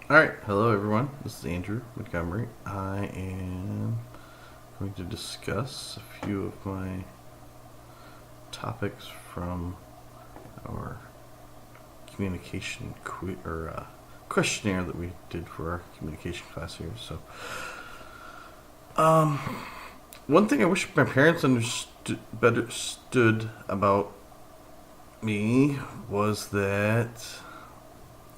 Alright, hello everyone. This is Andrew Montgomery. I am going to discuss a few of my topics from our communication questionnaire that we did for our communication class here. So, um, one thing I wish my parents understood about me was that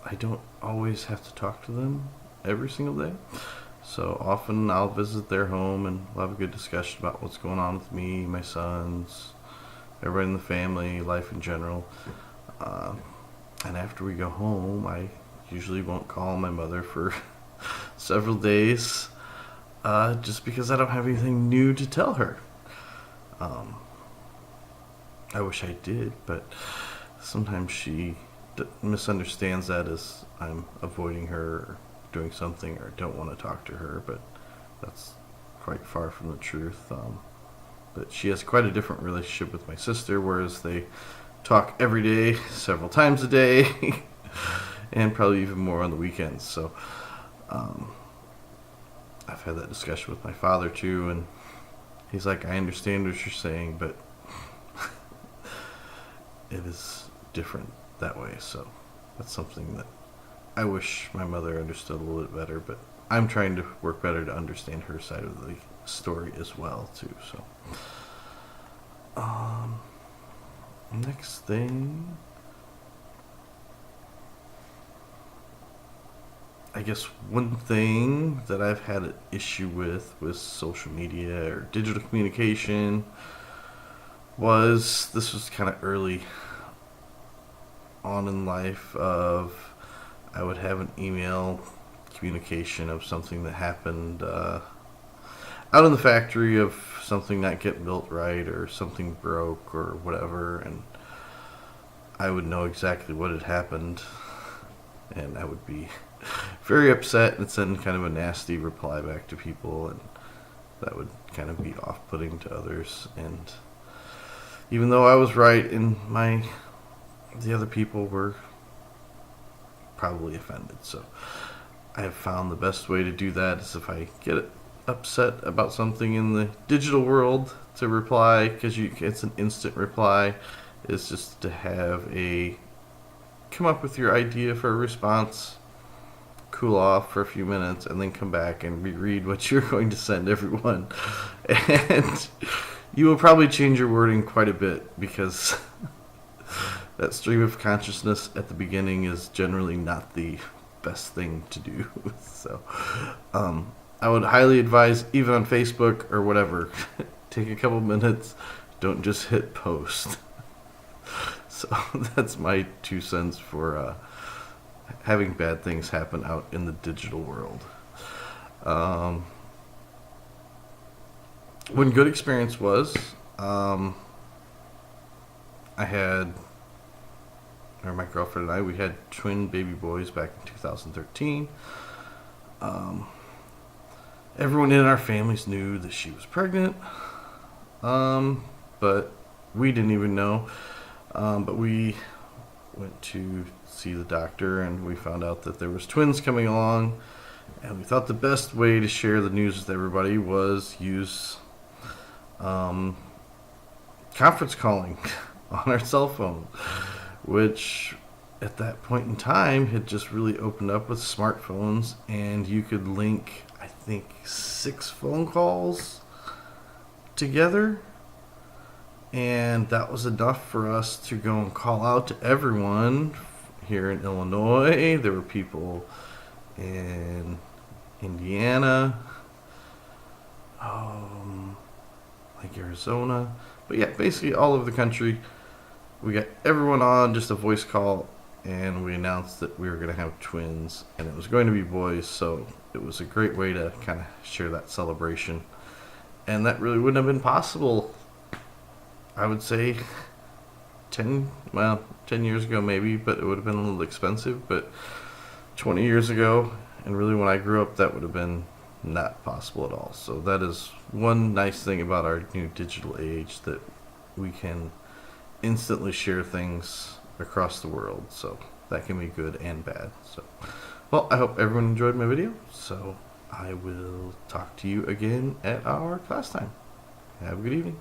I don't always have to talk to them every single day. So often I'll visit their home and we'll have a good discussion about what's going on with me, my sons, everybody in the family, life in general. And after we go home, I usually won't call my mother for several days just because I don't have anything new to tell her. Um, I wish I did, but sometimes she misunderstands that as I'm avoiding her or doing something or don't want to talk to her, but that's quite far from the truth. But she has quite a different relationship with my sister, whereas they talk every day, several times a day, and probably even more on the weekends. So I've had that discussion with my father too, and he's like, I understand what you're saying, but it is different that way. So that's something that I wish my mother understood a little bit better, but I'm trying to work better to understand her side of the story as well too. So next thing, I guess one thing that I've had an issue with social media or digital communication was this was kind of early on in life of I would have an email communication of something that happened out in the factory, of something not getting built right or something broke or whatever, and I would know exactly what had happened, and I would be very upset and send kind of a nasty reply back to people, and that would kind of be off-putting to others. And even though I was right and the other people were probably offended. So I have found the best way to do that is if I get upset about something in the digital world to reply, because it's an instant reply, is just to come up with your idea for a response, cool off for a few minutes, and then come back and reread what you're going to send everyone. And you will probably change your wording quite a bit, because that stream of consciousness at the beginning is generally not the best thing to do. So I would highly advise, even on Facebook or whatever, take a couple minutes, don't just hit post. So that's my 2 cents for having bad things happen out in the digital world. One good experience was my girlfriend and I, we had twin baby boys back in 2013. Everyone in our families knew that she was pregnant, but we didn't even know. But we went to see the doctor, and we found out that there was twins coming along, and we thought the best way to share the news with everybody was use conference calling on our cell phone, which at that point in time had just really opened up with smartphones, and you could link, I think, 6 phone calls together, and that was enough for us to go and call out to everyone here in Illinois. There were people in Indiana, like Arizona, but yeah, basically all over the country. We got everyone on just a voice call, and we announced that we were going to have twins, and it was going to be boys, so it was a great way to kind of share that celebration. And that really wouldn't have been possible, I would say, 10 years ago maybe, but it would have been a little expensive. But 20 years ago, and really when I grew up, that would have been not possible at all. So that is one nice thing about our new digital age, that we can instantly share things across the world. So that can be good and bad. So Well, I hope everyone enjoyed my video, so I will talk to you again at our class time. Have a good evening.